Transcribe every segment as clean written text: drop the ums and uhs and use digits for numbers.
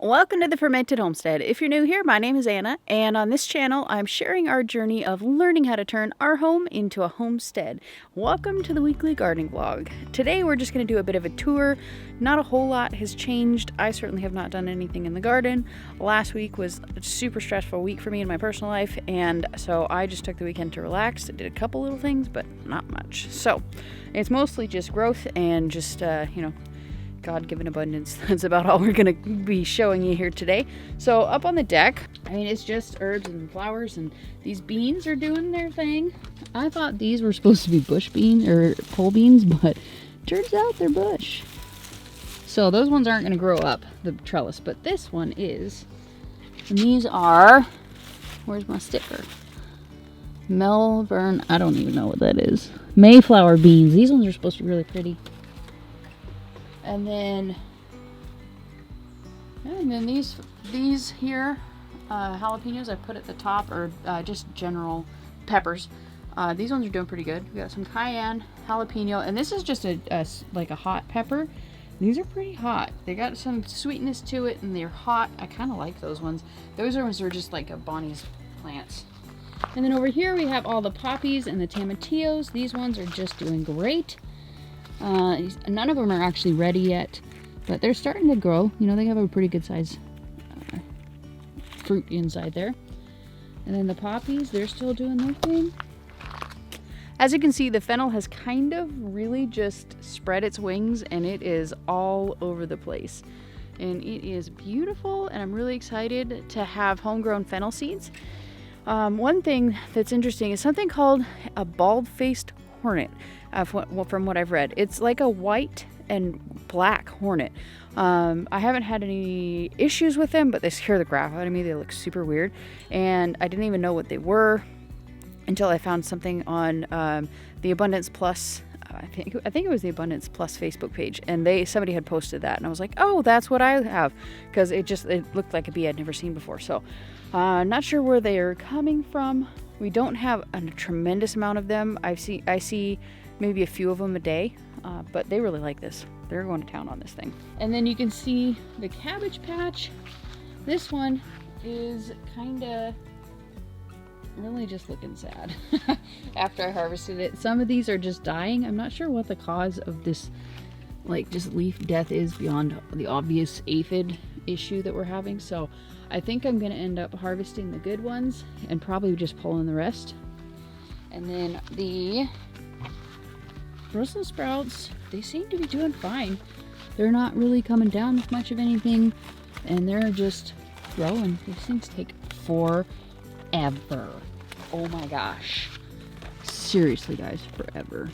Welcome to the Fermented Homestead. If you're new here, my name is Anna, and on this channel, I'm sharing our journey of learning how to turn our home into a homestead. Welcome to the weekly gardening vlog. Today, we're just going to do a bit of a tour. Not a whole lot has changed. I certainly have not done anything in the garden. Last week was a super stressful week for me in my personal life, and so I just took the weekend to relax. I did a couple little things, but not much. So, it's mostly just growth and just, God-given abundance. That's about all we're going to be showing you here today. So up on the deck, I mean, it's just herbs and flowers, and these beans are doing their thing. I thought these were supposed to be bush beans or pole beans, but turns out they're bush. So those ones aren't going to grow up the trellis, but this one is. And these are, where's my sticker? Melbourne, I don't even know what that is. Mayflower beans. These ones are supposed to be really pretty. And then these here, jalapenos I put at the top, or just general peppers. These ones are doing pretty good. We got some cayenne, jalapeno, and this is just like a hot pepper. These are pretty hot. They got some sweetness to it, and they're hot. I kind of like those ones. Those ones are just like a Bonnie's plants. And then over here we have all the poppies and the tomatillos. These ones are just doing great. None of them are actually ready yet, but they're starting to grow. You know, they have a pretty good size fruit inside there. And then the poppies, they're still doing their thing. As you can see, the fennel has kind of really just spread its wings, and it is all over the place. And it is beautiful, and I'm really excited to have homegrown fennel seeds. One thing that's interesting is something called a Baldfaced Hornet. From what I've read, it's like a white and black hornet. I haven't had any issues with them, but they scare the crap out of me. They look super weird, and I didn't even know what they were until I found something on the Abundance Plus. I think it was the Abundance Plus Facebook page, and somebody had posted that, and I was like, oh, that's what I have, because it looked like a bee I'd never seen before. So, not sure where they are coming from. We don't have a tremendous amount of them. I see maybe a few of them a day, but they really like this. They're going to town on this thing. And then you can see the Cabbage Patch. This one is kind of really just looking sad after I harvested it. Some of these are just dying. I'm not sure what the cause of this, like, just leaf death is beyond the obvious aphid issue that we're having. So I think I'm going to end up harvesting the good ones and probably just pulling the rest. And then the Brussels sprouts, they seem to be doing fine. They're not really coming down with much of anything, and they're just growing. These things take forever. Oh my gosh. Seriously, guys, forever.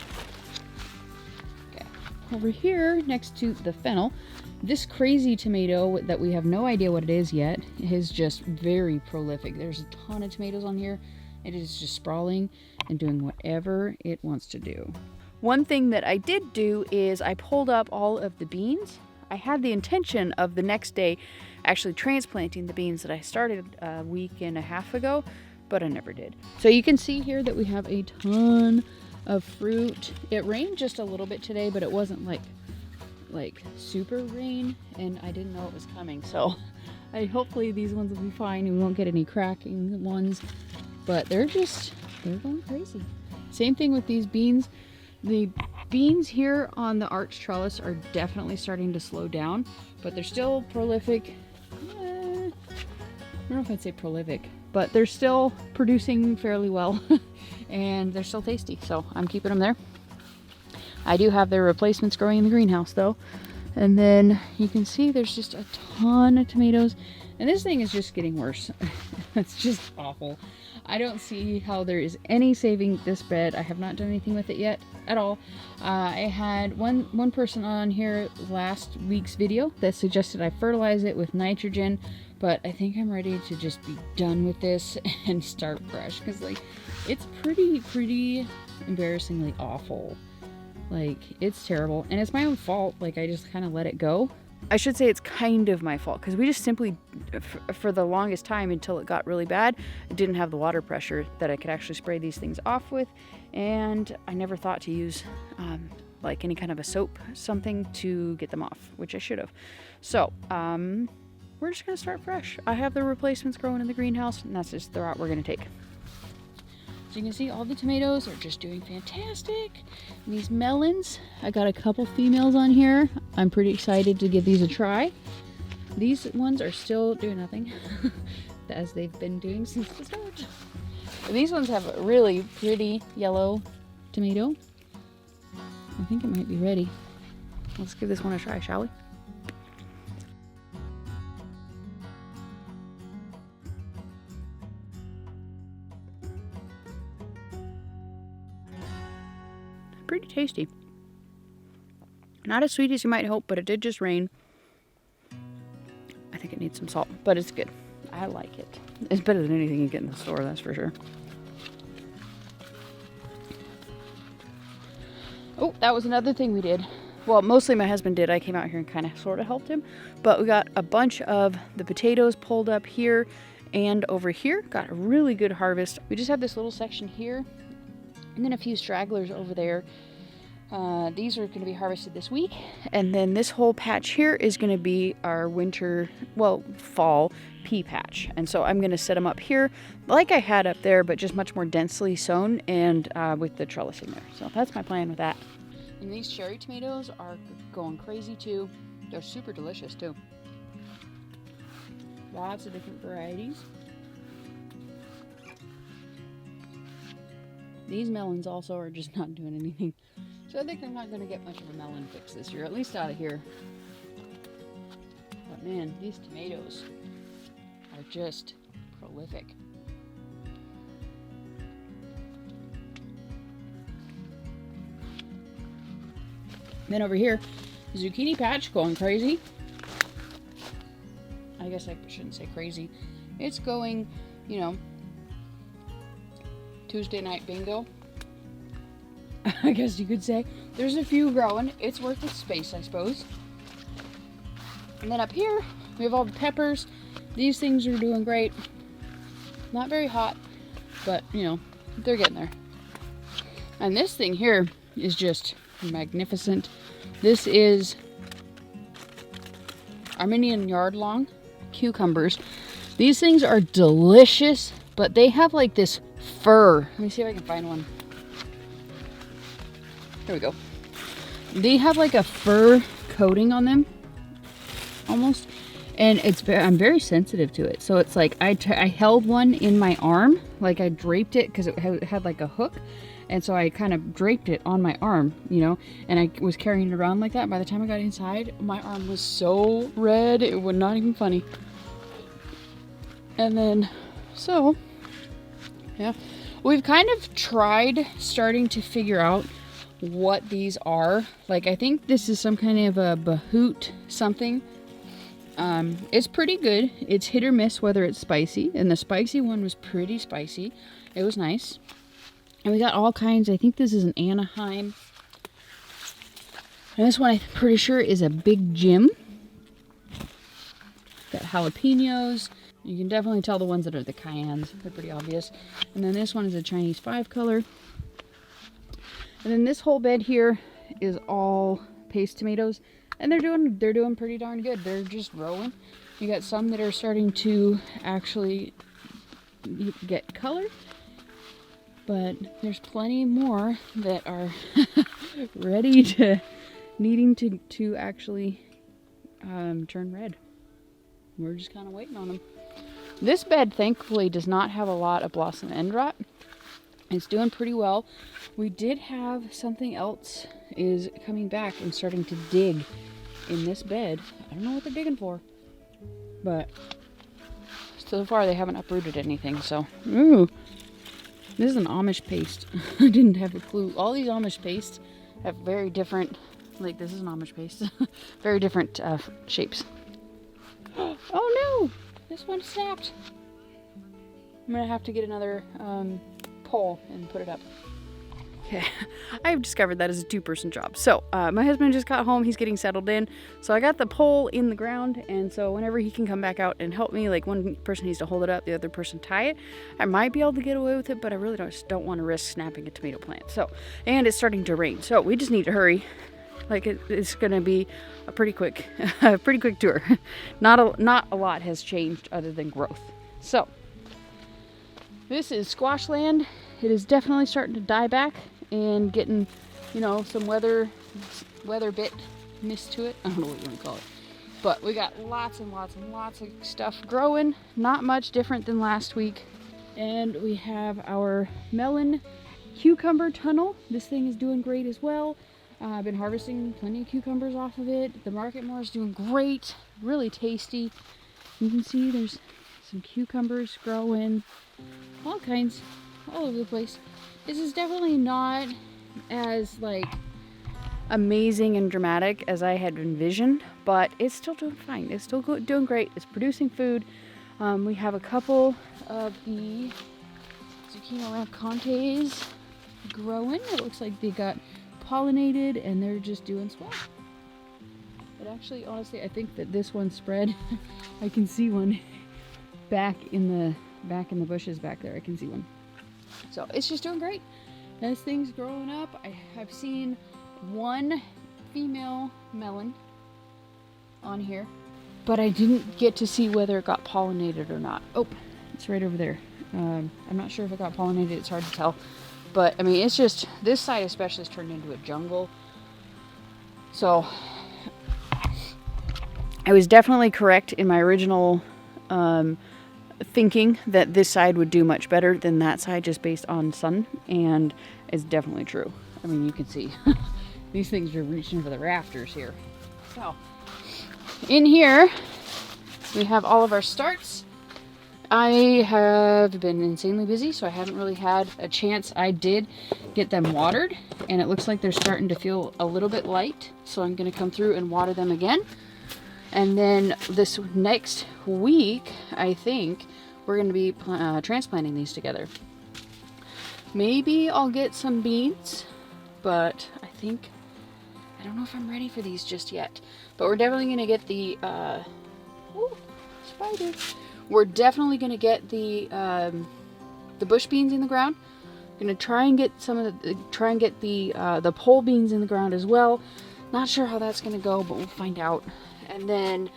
Okay. Over here, next to the fennel, this crazy tomato that we have no idea what it is yet is just very prolific. There's a ton of tomatoes on here. It is just sprawling and doing whatever it wants to do. One thing that I did do is I pulled up all of the beans. I had the intention of the next day actually transplanting the beans that I started a week and a half ago, but I never did. So you can see here that we have a ton of fruit. It rained just a little bit today, but it wasn't like super rain, and I didn't know it was coming. So hopefully these ones will be fine. We won't get any cracking ones, but they're going crazy. Same thing with these beans. The beans here on the arch trellis are definitely starting to slow down, but they're still prolific. I don't know if I'd say prolific, but they're still producing fairly well, and they're still tasty, so I'm keeping them there. I do have their replacements growing in the greenhouse, though. And then you can see there's just a ton of tomatoes, and this thing is just getting worse. It's just awful. I don't see how there is any saving this bed. I have not done anything with it yet at all. I had one person on here last week's video that suggested I fertilize it with nitrogen, but I think I'm ready to just be done with this and start fresh, because like it's pretty embarrassingly awful. Like, it's terrible, and it's my own fault. Like, I just kind of let it go. I should say it's kind of my fault, because we just simply, for the longest time until it got really bad, I didn't have the water pressure that I could actually spray these things off with, and I never thought to use like any kind of a soap, something to get them off, which I should have. So, we're just gonna start fresh. I have the replacements growing in the greenhouse, and that's just the route we're gonna take. So you can see all the tomatoes are just doing fantastic. And these melons, I got a couple females on here. I'm pretty excited to give these a try. These ones are still doing nothing, as they've been doing since the start. These ones have a really pretty yellow tomato. I think it might be ready. Let's give this one a try, shall we? Pretty tasty. Not as sweet as you might hope, but it did just rain. I think it needs some salt, but it's good. I like it. It's better than anything you get in the store, that's for sure. Oh, that was another thing we did. Well, mostly my husband did. I came out here and kind of sort of helped him. But we got a bunch of the potatoes pulled up here and over here. Got a really good harvest. We just have this little section here and then a few stragglers over there. These are going to be harvested this week. And then this whole patch here is going to be our winter, well, fall pea patch. And so I'm going to set them up here like I had up there, but just much more densely sown and with the trellis in there. So that's my plan with that. And these cherry tomatoes are going crazy too. They're super delicious too. Lots of different varieties. These melons also are just not doing anything. So I think I'm not going to get much of a melon fix this year, at least out of here. But man, these tomatoes are just prolific. Then over here, zucchini patch going crazy. I guess I shouldn't say crazy. It's going, you know, Tuesday night bingo. I guess you could say. There's a few growing. It's worth its space, I suppose. And then up here, we have all the peppers. These things are doing great. Not very hot, but, you know, they're getting there. And this thing here is just magnificent. This is Armenian yard-long cucumbers. These things are delicious, but they have like this fur. Let me see if I can find one. There we go. They have like a fur coating on them, almost, and I'm very sensitive to it. So it's like I held one in my arm, like I draped it because it had like a hook, and so I kind of draped it on my arm, you know, and I was carrying it around like that. By the time I got inside, my arm was so red, it was not even funny. And then, so, yeah, we've kind of tried starting to figure out what these are. Like, I think this is some kind of a bahoot something. It's pretty good. It's hit or miss whether it's spicy, and the spicy one was pretty spicy. It was nice. And we got all kinds. I think this is an Anaheim. And this one I'm pretty sure is a Big Jim. Got jalapenos. You can definitely tell the ones that are the cayennes. They're pretty obvious. And then this one is a Chinese 5-color. And then this whole bed here is all paste tomatoes, and they're doing pretty darn good. They're just growing. You got some that are starting to actually get color, but there's plenty more that are ready to needing to actually turn red. We're just kind of waiting on them. This bed thankfully does not have a lot of blossom end rot. It's doing pretty well. We did have something else is coming back and starting to dig in this bed. I don't know what they're digging for, but so far they haven't uprooted anything. So, ooh, this is an Amish paste. I didn't have a clue. All these Amish pastes have very different, like this is an Amish paste, very different shapes. Oh no, this one snapped. I'm gonna have to get another pole and put it up. Okay, I've discovered that is a two-person job. So my husband just got home. He's getting settled in. So I got the pole in the ground, and so whenever he can come back out and help me, like one person needs to hold it up, the other person tie it. I might be able to get away with it, but I really don't want to risk snapping a tomato plant. So, and it's starting to rain, so we just need to hurry Like it's gonna be a pretty quick, pretty quick tour. Not a lot has changed other than growth. So this is squash land. It is definitely starting to die back and getting, you know, some weather bitness to it. I don't know what you want to call it. But we got lots and lots and lots of stuff growing. Not much different than last week. And we have our melon cucumber tunnel. This thing is doing great as well. I've been harvesting plenty of cucumbers off of it. The market more is doing great. Really tasty. You can see there's some cucumbers growing. All kinds. All over the place. This is definitely not as like amazing and dramatic as I had envisioned, but it's still doing fine. It's still doing great. It's producing food. We have a couple of the zucchini ramcontes growing. It looks like they got pollinated and they're just doing swell. But actually, honestly, I think that this one spread. I can see one back in the bushes back there. I can see one. So it's just doing great. This thing's growing up. I've seen one female melon on here, but I didn't get to see whether it got pollinated or not. Oh, it's right over there. I'm not sure if it got pollinated. It's hard to tell. But I mean, it's just, this side especially has turned into a jungle. So I was definitely correct in my original thinking that this side would do much better than that side just based on sun, and it's definitely true. I mean, you can see these things are reaching for the rafters here. So in here we have all of our starts. I have been insanely busy, so I haven't really had a chance. I did get them watered, and it looks like they're starting to feel a little bit light, so I'm going to come through and water them again. And then this next week, I think, we're going to be transplanting these together. Maybe I'll get some beans, but I don't know if I'm ready for these just yet. But we're definitely going to get the, ooh, spider. We're definitely going to get the bush beans in the ground. I'm going to try and get the pole beans in the ground as well. Not sure how that's going to go, but we'll find out. And then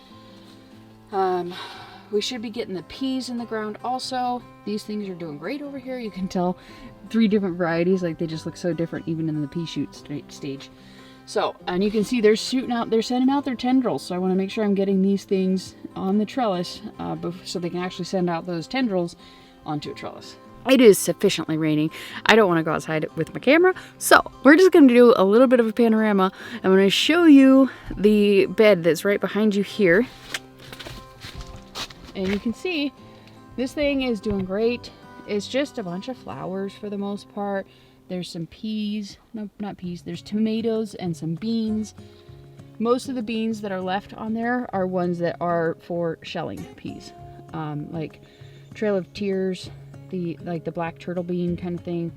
we should be getting the peas in the ground also. These things are doing great over here. You can tell 3 different varieties, like they just look so different even in the pea shoot stage. So, and you can see they're sending out their tendrils. So I want to make sure I'm getting these things on the trellis so they can actually send out those tendrils onto a trellis. It is sufficiently raining. I don't want to go outside with my camera, so we're just going to do a little bit of a panorama. I'm going to show you the bed that's right behind you here. And you can see this thing is doing great. It's just a bunch of flowers for the most part. There's some peas, no, not peas, there's tomatoes and some beans. Most of the beans that are left on there are ones that are for shelling peas, like Trail of Tears, the black turtle bean kind of thing,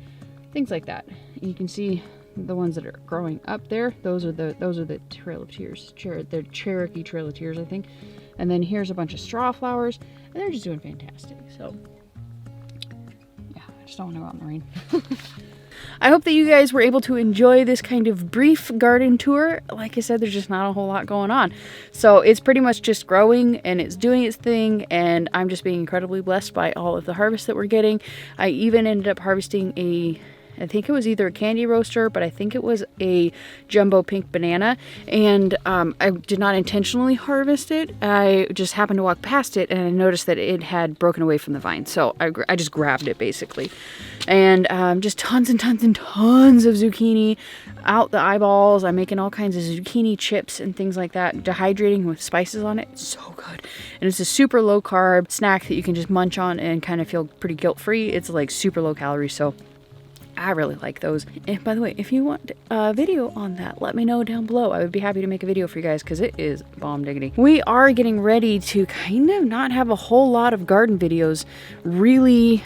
things like that. And you can see the ones that are growing up there. Those are the Trail of Tears. They're Cherokee Trail of Tears, I think. And then here's a bunch of straw flowers, and they're just doing fantastic. So yeah, I just don't want to go out in the rain. I hope that you guys were able to enjoy this kind of brief garden tour. Like I said, there's just not a whole lot going on. So it's pretty much just growing and it's doing its thing, and I'm just being incredibly blessed by all of the harvest that we're getting. I even ended up harvesting I think it was either a candy roaster, but I think it was a jumbo pink banana, and I did not intentionally harvest it. I just happened to walk past it and I noticed that it had broken away from the vine, so I just grabbed it basically. And just tons and tons and tons of zucchini out the eyeballs. I'm making all kinds of zucchini chips and things like that, dehydrating with spices on it. It's so good. And it's a super low carb snack that you can just munch on and kind of feel pretty guilt-free. It's like super low calories, so I really like those. And by the way, if you want a video on that, let me know down below. I would be happy to make a video for you guys because it is bomb diggity. We are getting ready to kind of not have a whole lot of garden videos really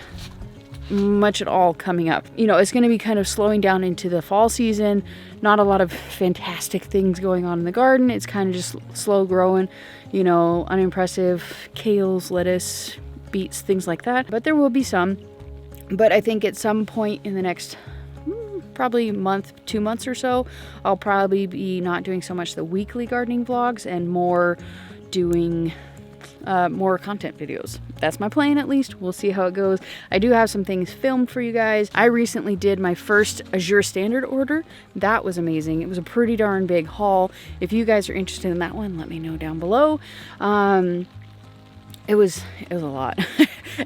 much at all coming up. You know, it's going to be kind of slowing down into the fall season. Not a lot of fantastic things going on in the garden. It's kind of just slow growing, you know, unimpressive kales, lettuce, beets, things like that. But there will be some. But I think at some point in the next probably month, 2 months or so, I'll probably be not doing so much the weekly gardening vlogs and more doing more content videos. That's my plan, at least. We'll see how it goes. I do have some things filmed for you guys. I recently did my first Azure Standard order. That was amazing. It was a pretty darn big haul. If you guys are interested in that one, let me know down below. It was a lot.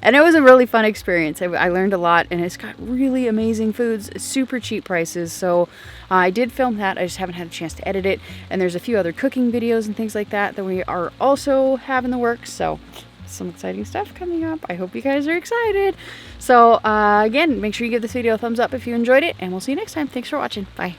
And it was a really fun experience. I learned a lot, and it's got really amazing foods, super cheap prices. So I did film that. I just haven't had a chance to edit it. And there's a few other cooking videos and things like that that we are also having the works. So some exciting stuff coming up. I hope you guys are excited. So again, make sure you give this video a thumbs up if you enjoyed it, and we'll see you next time. Thanks for watching. Bye.